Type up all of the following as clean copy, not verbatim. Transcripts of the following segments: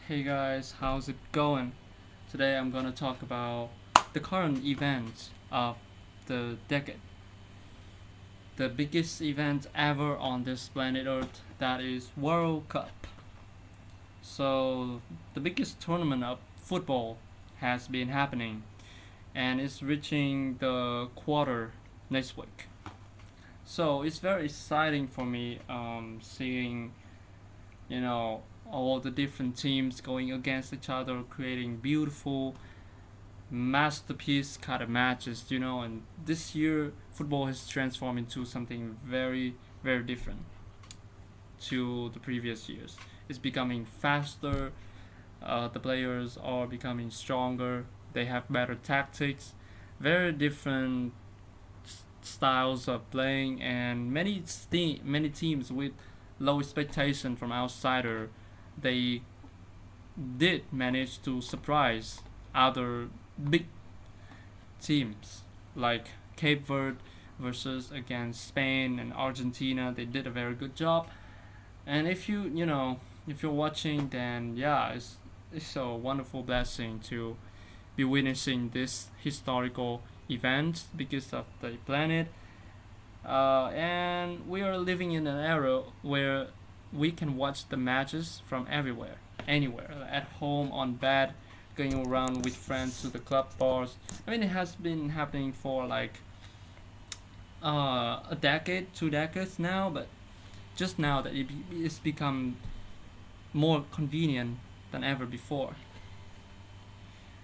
Hey guys, how's it going? Today I'm gonna talk about the current event of the decade. The biggest event ever on this planet Earth, that is World Cup. So the biggest tournament of football has been happening and it's reaching the quarter next week. So it's very exciting for me seeing you know all the different teams going against each other, creating beautiful masterpiece kind of matches, and this year football has transformed into something very, very different to the previous years. It's becoming faster, the players are becoming stronger, they have better tactics, very different styles of playing, and many teams with low expectation from outsider, they did manage to surprise other big teams like Cape Verde versus against Spain and Argentina. They did a very good job. And if you're watching, then yeah, it's a wonderful blessing to be witnessing this historical event because of the planet. And we are living in an era where we can watch the matches from everywhere, anywhere, at home, on bed, going around with friends to the club bars. I mean, it has been happening for like a decade, 2 decades now, but just now that it's become more convenient than ever before.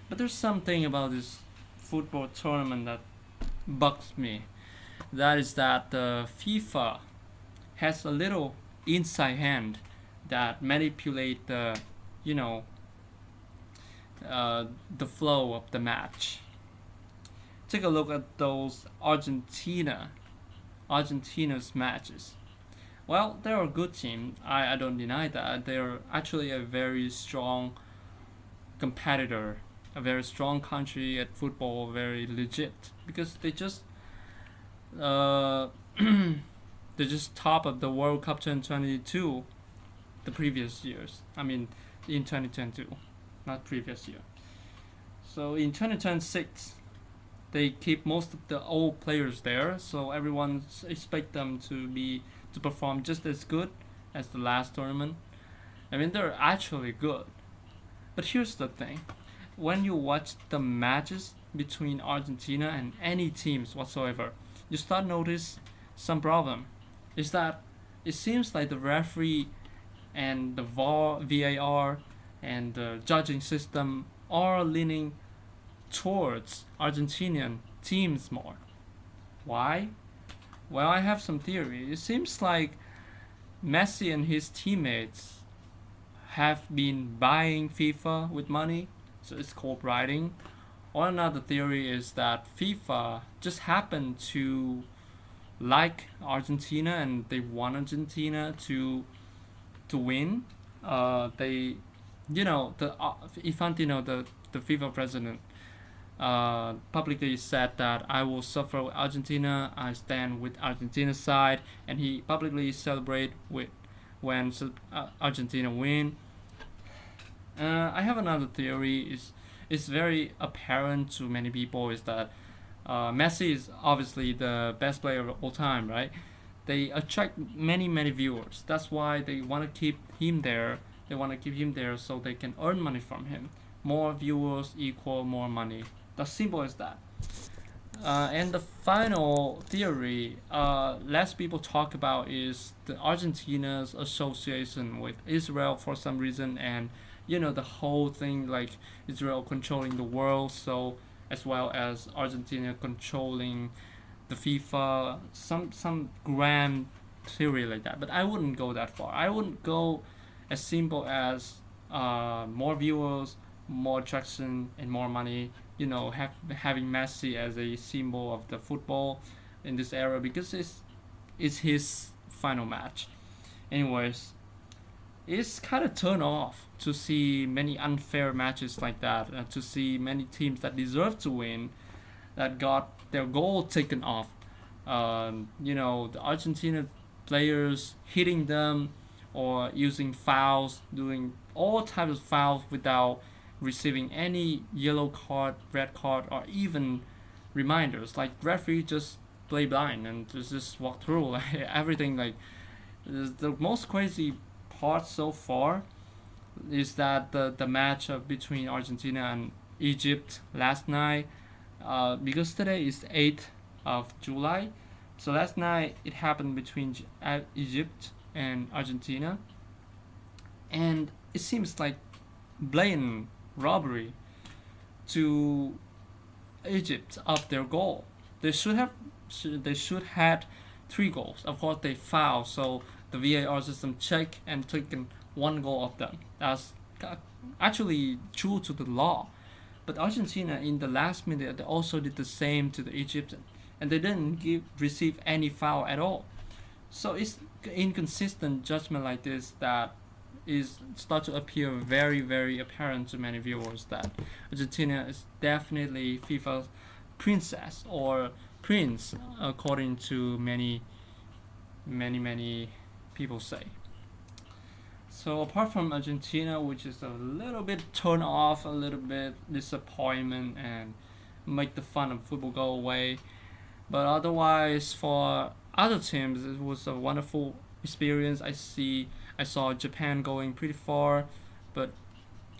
But there's something about this football tournament that bugs me. That is that the FIFA has a little inside hand that manipulate you know, the flow of the match. Take a look at those Argentina's matches. Well, they're a good team. I don't deny that. They're actually a very strong competitor, a very strong country at football, very legit because uh, they just top of the World Cup 2022 the previous years. I mean, in 2022, not previous year. So in 2026, they keep most of the old players there, so everyone expect them to perform just as good as the last tournament. I mean, they're actually good. But here's the thing: when you watch the matches between Argentina and any teams whatsoever, you start notice some problem. Is that it seems like the referee and the VAR and the judging system are leaning towards Argentinian teams more. Why? Well, I have some theory. It seems like Messi and his teammates have been buying FIFA with money, so it's cooperating. Or another theory is that FIFA just happened to like Argentina and they want Argentina to win. They, the Infantino, the FIFA president, publicly said that I will suffer with Argentina. I stand with Argentina's side, and he publicly celebrate with when Argentina win. I have another theory. Is very apparent to many people is that Messi is obviously the best player of all time, right? They attract many viewers. That's why they want to keep him there. They want to keep him there so they can earn money from him. More viewers equal more money. As simple as that. And the final theory, less people talk about is the Argentina's association with Israel for some reason, and the whole thing like Israel controlling the world, so as well as Argentina controlling the FIFA, some grand theory like that. But I wouldn't go that far. I wouldn't go as simple as more viewers, more attraction, and more money. Having Messi as a symbol of the football in this era because it's his final match. Anyways, it's kind of turned off to see many unfair matches like that, to see many teams that deserve to win that got their goal taken off. The Argentina players hitting them or using fouls, doing all types of fouls without receiving any yellow card, red card, or even reminders. Like referee just play blind and just walk through like everything. Like the most crazy part so far is that the match between Argentina and Egypt last night, because today is 8th of July, so last night it happened between Egypt and Argentina, and it seems like blatant robbery to Egypt of their goal. They should had 3 goals. Of course, they fouled, so the VAR system checked and taken 1 goal of them. That's actually true to the law. But Argentina in the last minute they also did the same to the Egyptian, and they didn't receive any foul at all. So it's inconsistent judgment like this that is start to appear very apparent to many viewers that Argentina is definitely FIFA's princess or prince, according to many people say. So apart from Argentina, which is a little bit turn off, a little bit disappointment, and make the fun of football go away, but otherwise for other teams, it was a wonderful experience. I saw Japan going pretty far, but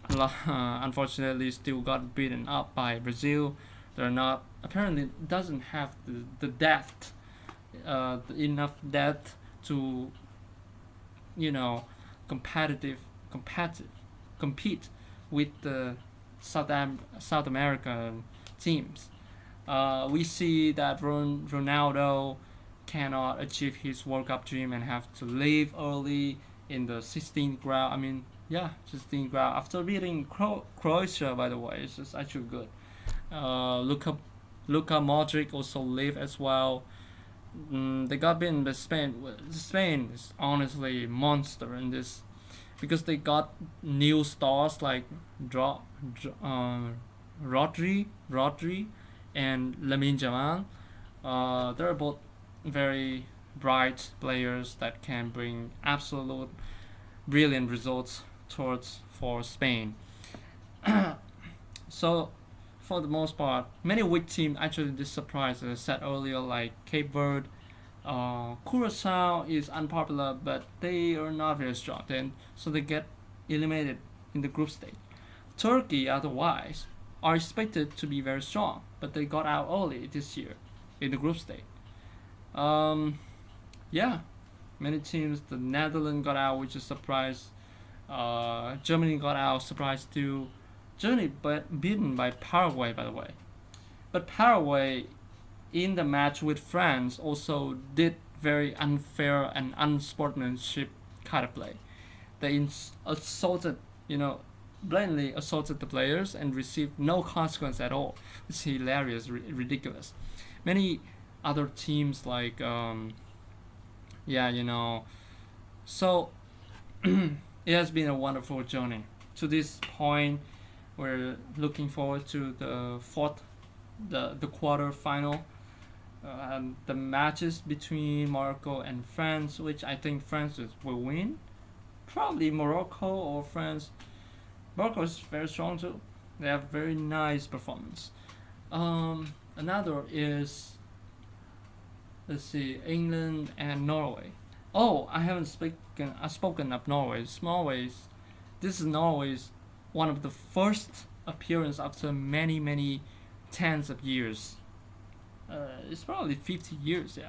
unfortunately still got beaten up by Brazil. They're not apparently doesn't have the depth, enough depth to, you know, competitive compete with the South American teams. We see that Ronaldo cannot achieve his World Cup dream and have to leave early in the 16th round. I mean, yeah, 16th round after beating Croatia. By the way, it's just actually good. Luka Modric also leave as well. They got beaten by Spain. Spain is honestly monster in this because they got new stars like Rodri and Lamine Jamal. They're both very bright players that can bring absolute brilliant results towards for Spain. So for the most part, many weak teams actually did surprise. As I said earlier, like Cape Verde, Curacao is unpopular, but they are not very strong. Then so they get eliminated in the group stage. Turkey, otherwise, are expected to be very strong, but they got out early this year in the group stage. Yeah, many teams. The Netherlands got out, which is a surprise. Germany got out, surprise too. Germany but beaten by Paraguay, by the way. But Paraguay, in the match with France, also did very unfair and unsportsmanship kind of play. They assaulted, blatantly assaulted the players and received no consequence at all. It's hilarious, ridiculous. Many other teams like, so it has been a wonderful journey to this point. We're looking forward to the quarter final, the matches between Morocco and France, which I think France will win. Probably Morocco or France. Morocco is very strong too. They have very nice performance. Another is, let's see, England and Norway. Oh, I haven't spoken of Norway. This is Norway's one of the first appearance after many tens of years. It's probably 50 years. Yeah,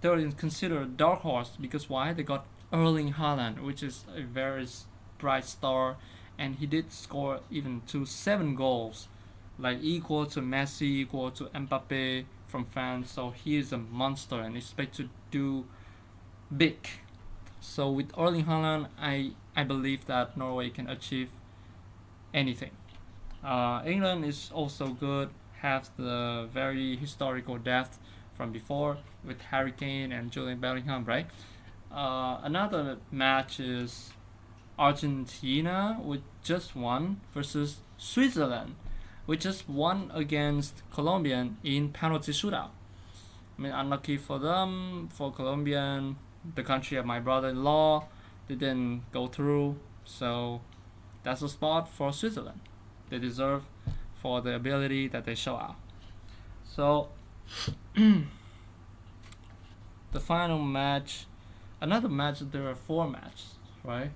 they're considered a dark horse because why? They got Erling Haaland, which is a very bright star, and he did score even 7 goals, like equal to Messi, equal to Mbappe from France. So he is a monster and expect to do big. So with Erling Haaland, I believe that Norway can achieve anything. England is also good, have the very historical depth from before with Harry Kane and Julian Bellingham, right? Another match is Argentina, with just won, versus Switzerland, which just won against Colombia in penalty shootout. I mean, unlucky for them, for Colombian, the country of my brother-in-law. they didn't go through. So that's a spot for Switzerland. They deserve for the ability that they show out. So the final match, another match. There are 4 matches, right?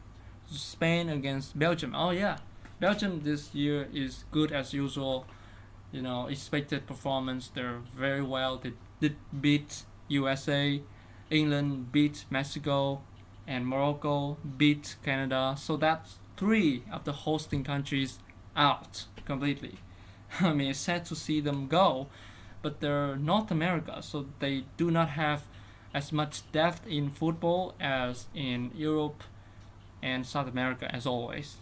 Spain against Belgium. Oh yeah, Belgium this year is good as usual. Expected performance. They're very well. They did beat USA, England beat Mexico, and Morocco beat Canada. So that's 3 of the hosting countries out completely. I mean, it's sad to see them go, but they're North America, so they do not have as much depth in football as in Europe and South America, as always.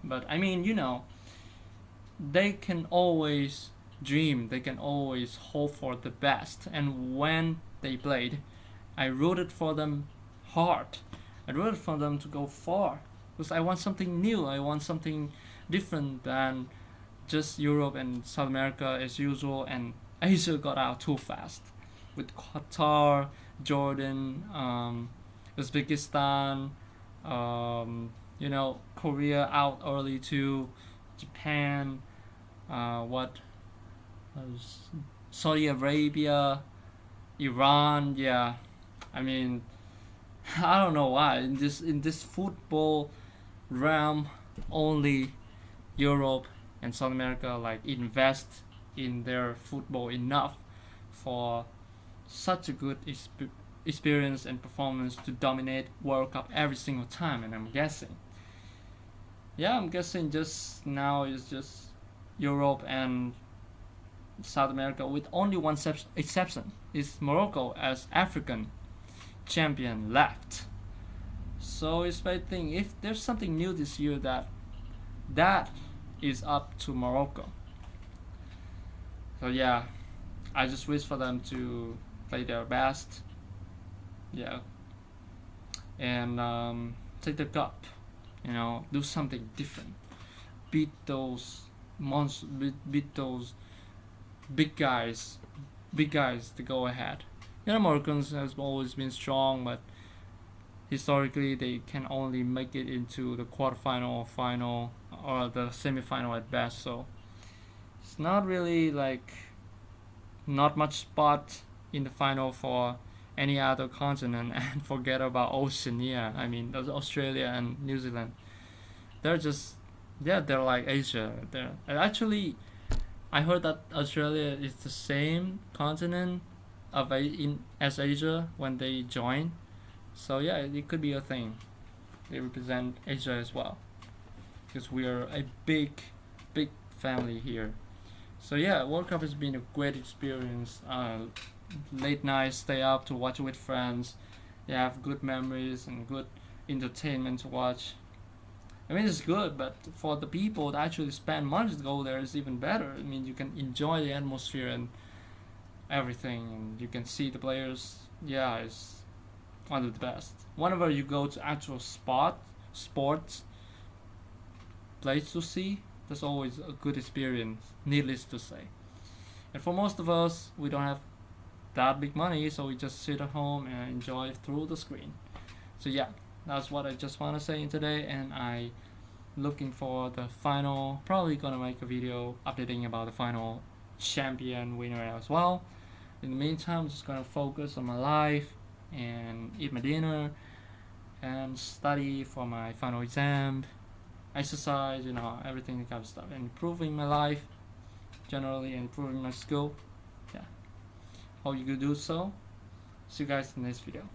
But I mean, they can always dream, they can always hope for the best. And when they played, I rooted for them hard. I rooted for them to go far because I want something new. I want something different than just Europe and South America as usual. And Asia got out too fast with Qatar, Jordan, Uzbekistan, Korea out early too, Japan, Saudi Arabia, Iran. Yeah, I mean, I don't know why in this football realm only Europe and South America invest in their football enough for such a good experience and performance to dominate World Cup every single time. And I'm guessing just now is just Europe and South America, with only one exception is Morocco as African champion left. So it's my thing, if there's something new this year, that is up to Morocco. So yeah, I just wish for them to play their best, and take the cup, do something different, beat those beat those big guys to go ahead. Moroccans has always been strong, but historically they can only make it into the quarterfinal or final or the semifinal at best. So it's not really not much spot in the final for any other continent. And forget about Oceania. I mean, there's Australia and New Zealand. They're like Asia. I heard that Australia is the same continent as Asia when they join. So yeah, it could be a thing. They represent Asia as well, because we are a big family here. So yeah, World Cup has been a great experience. Late nights, stay up to watch with friends. You have good memories and good entertainment to watch. I mean, it's good, but for the people that actually spend money to go there, it's even better. I mean, you can enjoy the atmosphere and everything, and you can see the players. Yeah, it's one of the best. Whenever you go to actual sports place to see, that's always a good experience, needless to say. And for most of us, we don't have that big money, so we just sit at home and enjoy through the screen. So yeah, that's what I just want to say in today, and I looking for the final. Probably gonna make a video updating about the final champion winner as well. In the meantime, I'm just gonna focus on my life and eat my dinner and study for my final exam, exercise, everything that kind of stuff, and improving my life generally and improving my skill. Yeah, hope you could do so. See you guys in the next video.